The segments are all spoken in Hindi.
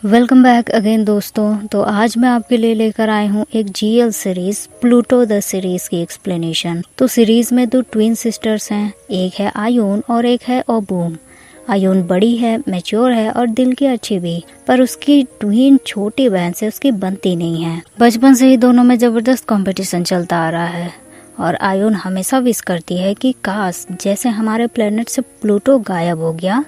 वेलकम बैक अगेन दोस्तों। तो आज मैं आपके लिए लेकर आई हूँ एक GL series Pluto the series की एक्सप्लेनेशन। तो सीरीज में दो ट्विन सिस्टर्स हैं, एक है आयुन और एक है ओबूम। आयुन बड़ी है, मैच्योर है और दिल की अच्छी भी, पर उसकी ट्विन छोटी बहन से उसकी बनती नहीं है। बचपन से ही दोनों में जबरदस्त कंपटीशन चलता आ रहा है और आयुन हमेशा विश करती है कि काश जैसे हमारे प्लेनेट से प्लूटो गायब हो गया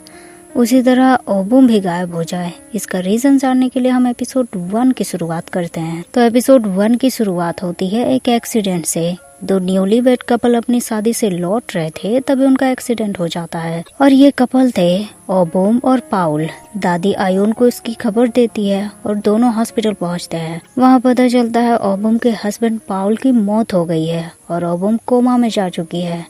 उसी तरह ओबूम भी गायब हो जाए। इसका रीजन जानने के लिए हम एपिसोड 1 की शुरुआत करते हैं। तो एपिसोड 1 की शुरुआत होती है एक एक्सीडेंट से। दो न्यूली वेड कपल अपनी शादी से लौट रहे थे, तभी उनका एक्सीडेंट हो जाता है और ये कपल थे ओबूम और पाउल। दादी आयुन को इसकी खबर देती है और दोनों हॉस्पिटल पहुंचते हैं। वहां पता चलता है ओबूम के हस्बैंड पाउल की मौत हो गई है और ओबूम कोमा में जा चुकी है।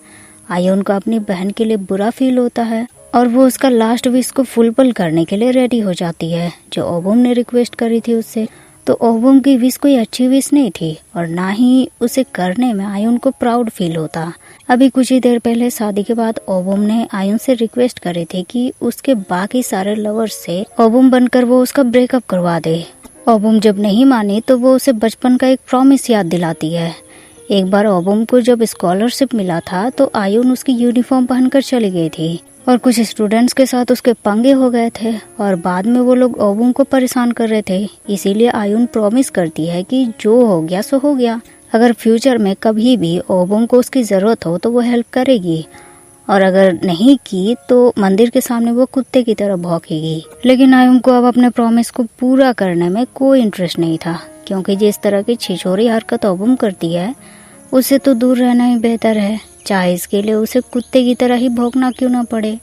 आयुन को अपनी बहन के लिए बुरा फील होता है और वो उसका लास्ट विश को फुलफिल करने के लिए रेडी हो जाती है जो ओबूम ने रिक्वेस्ट करी थी उससे। तो ओबूम की विश कोई अच्छी विश नहीं थी और ना ही उसे करने में आयुन को प्राउड फील होता। अभी कुछ ही देर पहले शादी के बाद ओबूम ने आयुन से रिक्वेस्ट करी थी कि उसके बाकी सारे लवर्स से ओबूम बनकर वो उसका ब्रेकअप करवा दे। ओबूम जब नहीं मानी तो वो उसे बचपन का एक प्रॉमिस याद दिलाती है। एक बार ओबूम को जब स्कॉलरशिप मिला था तो आयुन उसकी यूनिफॉर्म पहनकर चली गई थी और कुछ स्टूडेंट्स के साथ उसके पंगे हो गए थे और बाद में वो लोग ओबूम को परेशान कर रहे थे। इसीलिए आयुन प्रॉमिस करती है कि जो हो गया सो हो गया, अगर फ्यूचर में कभी भी ओबूम को उसकी जरूरत हो तो वो हेल्प करेगी और अगर नहीं की तो मंदिर के सामने वो कुत्ते की तरह भौंकेगी। लेकिन आयुन को अब अपने प्रॉमिस को पूरा करने में कोई इंटरेस्ट नहीं था, क्योंकि जिस तरह की छिछोरी हरकत ओबूम करती है उससे तो दूर रहना ही बेहतर है, चाहे इसके लिए उसे कुत्ते की तरह ही भौंकना क्यों ना पड़े।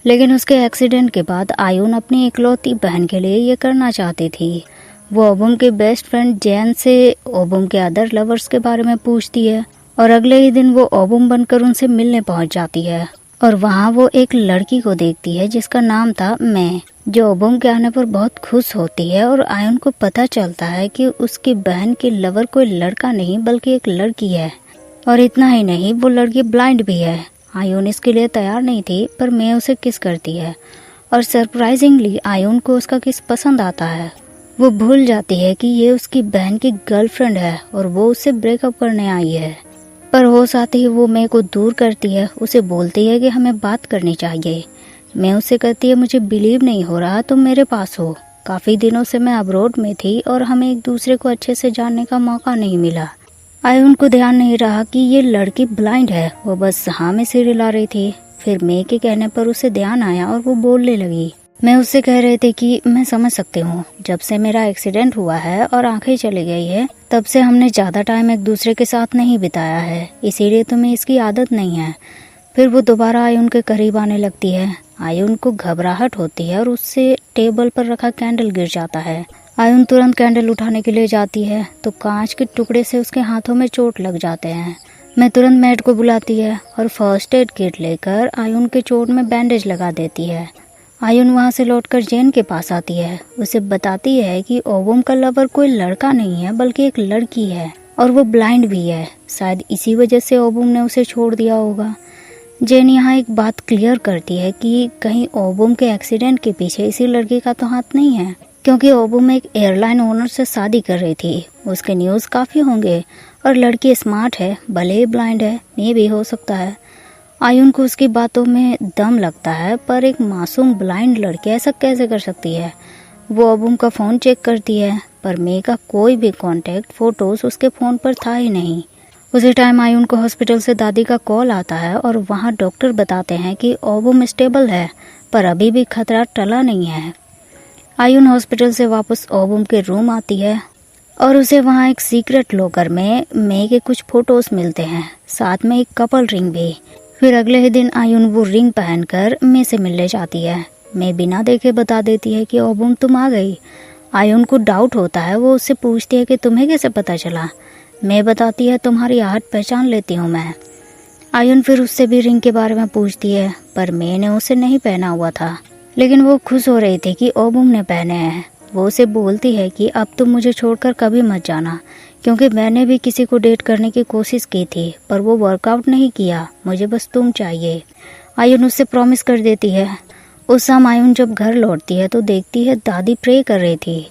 लेकिन उसके एक्सीडेंट के बाद आयुन अपनी इकलौती बहन के लिए ये करना चाहती थी। वो ओबूम के बेस्ट फ्रेंड जैन से ओबूम के अदर लवर्स के बारे में पूछती है और अगले ही दिन वो ओबूम बनकर उनसे मिलने पहुंच जाती है और वहाँ वो एक लड़की को देखती है जिसका नाम था मैं, जो ओबूम के आने पर बहुत खुश होती है और आयुन को पता चलता है कि उसकी बहन के लवर कोई लड़का नहीं बल्कि एक लड़की है। और इतना ही नहीं, वो लड़की ब्लाइंड भी है। आयुन इसके लिए तैयार नहीं थी पर मैं उसे किस करती है और सरप्राइजिंगली आयुन को उसका किस पसंद आता है। वो भूल जाती है कि ये उसकी बहन की गर्लफ्रेंड है और वो उससे ब्रेकअप करने आई है। पर होश आते ही वो मैं को दूर करती है, उसे बोलती है कि हमें बात करनी चाहिए। मैं उससे कहती है मुझे बिलीव नहीं हो रहा तुम मेरे पास हो, काफी दिनों से मैं अब्रॉड में थी और हमें एक दूसरे को अच्छे से जानने का मौका नहीं मिला। आयुन को ध्यान नहीं रहा कि ये लड़की ब्लाइंड है, वो बस हाँ में सिर हिला रही थी। फिर मैं के कहने पर उसे ध्यान आया और वो बोलने लगी। मैं उससे कह रहे थे कि मैं समझ सकती हूँ, जब से मेरा एक्सीडेंट हुआ है और आंखें चली गई है तब से हमने ज्यादा टाइम एक दूसरे के साथ नहीं बिताया है, इसीलिए तुम्हें इसकी आदत नहीं है। फिर वो दोबारा आयुन के करीब आने लगती है। आयुन को घबराहट होती है और उससे टेबल पर रखा कैंडल गिर जाता है। आयुन तुरंत कैंडल उठाने के लिए जाती है तो कांच के टुकड़े से उसके हाथों में चोट लग जाते हैं। मैं तुरंत मेड को बुलाती है और फर्स्ट एड किट लेकर आयुन के चोट में बैंडेज लगा देती है। आयुन वहां से लौटकर जैन के पास आती है, उसे बताती है कि ओबूम का लवर कोई लड़का नहीं है बल्कि एक लड़की है और वो ब्लाइंड भी है, शायद इसी वजह से ओबूम ने उसे छोड़ दिया होगा। जैन यहाँ एक बात क्लियर करती है कि कहीं ओबूम के एक्सीडेंट के पीछे इसी लड़की का तो हाथ नहीं है, क्योंकि ओबूम एक एयरलाइन ओनर से शादी कर रही थी, उसके न्यूज काफी होंगे और लड़की स्मार्ट है, भले ही ब्लाइंड है, मे भी हो सकता है। आयुन को उसकी बातों में दम लगता है, पर एक मासूम ब्लाइंड लड़की ऐसा कैसे कर सकती है। वो ओबूम का फोन चेक करती है पर मे का कोई भी कांटेक्ट फोटोज उसके फोन पर था ही नहीं। उसी टाइम आयुन को हॉस्पिटल से दादी का कॉल आता है और वहाँ डॉक्टर बताते हैं कि ओबूम स्टेबल है पर अभी भी खतरा टला नहीं है। आयुन हॉस्पिटल से वापस ओबूम के रूम आती है और उसे वहाँ एक सीक्रेट लॉकर में मे के कुछ फोटोज मिलते हैं, साथ में एक कपल रिंग भी। फिर अगले ही दिन आयुन वो रिंग पहनकर मे से मिलने जाती है। मे बिना देखे बता देती है कि ओबूम तुम आ गई। आयुन को डाउट होता है, वो उससे पूछती है कि तुम्हें कैसे पता चला। मे बताती है तुम्हारी आहट पहचान लेती हूँ मैं। आयुन फिर उससे भी रिंग के बारे में पूछती है पर मे ने उसे नहीं पहना हुआ था, लेकिन वो खुश हो रही थी कि ओबूम ने पहने हैं। वो उसे बोलती है कि अब तुम मुझे छोड़कर कभी मत जाना, क्योंकि मैंने भी किसी को डेट करने की कोशिश की थी पर वो वर्कआउट नहीं किया, मुझे बस तुम चाहिए। आयुन उससे प्रॉमिस कर देती है उस शाम आयुन जब घर लौटती है तो देखती है दादी प्रे कर रही थी।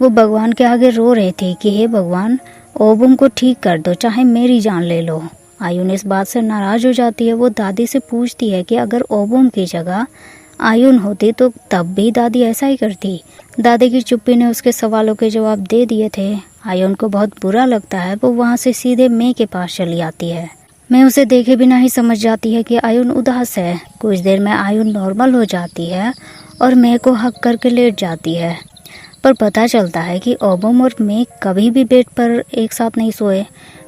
वो भगवान के आगे रो रही थी कि हे भगवान, ओबुम को ठीक कर दो, चाहे मेरी जान ले लो। आयुन इस बात से नाराज हो जाती है। वो दादी से पूछती है कि अगर ओबुम की जगह आयुन होती तो तब भी दादी ऐसा ही करती। दादी की चुप्पी ने उसके सवालों के जवाब दे दिए थे। आयुन को बहुत बुरा लगता है। वो वहाँ से सीधे मे के पास चली आती है। मैं उसे देखे बिना ही समझ जाती है कि आयुन उदास है। कुछ देर में आयुन नॉर्मल हो जाती है और मे को हक करके लेट जाती है। पर पता चलता है कि ओबुम और मे कभी भी बेड पर एक साथ नहीं सोए।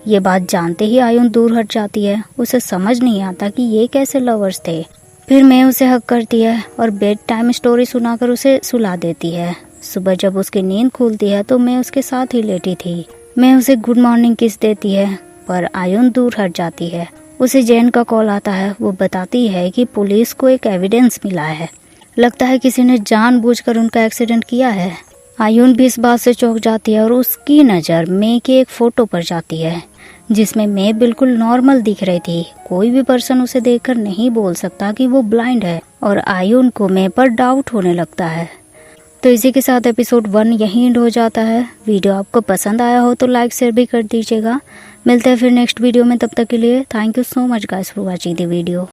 ये बात जानते ही आयुन दूर हट जाती है। उसे समझ नहीं आता कि ये कैसे लवर्स थे। फिर मैं उसे हक करती है और बेड टाइम स्टोरी सुनाकर उसे सुला देती है। सुबह जब उसकी नींद खुलती है तो मैं उसके साथ ही लेटी थी। मैं उसे गुड मॉर्निंग किस देती है, पर आयुन दूर हट जाती है। उसे जैन का कॉल आता है। वो बताती है कि पुलिस को एक एविडेंस मिला है। लगता है किसी ने जानबूझकर उनका एक्सीडेंट किया है। आयुन भी इस बात से चौंक जाती है और उसकी नज़र मे के एक फ़ोटो पर जाती है जिसमें मे बिल्कुल नॉर्मल दिख रही थी। कोई भी पर्सन उसे देखकर नहीं बोल सकता कि वो ब्लाइंड है और आयुन को मे पर डाउट होने लगता है। तो इसी के साथ एपिसोड 1 यहीं एंड हो जाता है। वीडियो आपको पसंद आया हो तो लाइक शेयर भी कर दीजिएगा। मिलते हैं फिर नेक्स्ट वीडियो में। तब तक के लिए thank you so much guys for watching the video.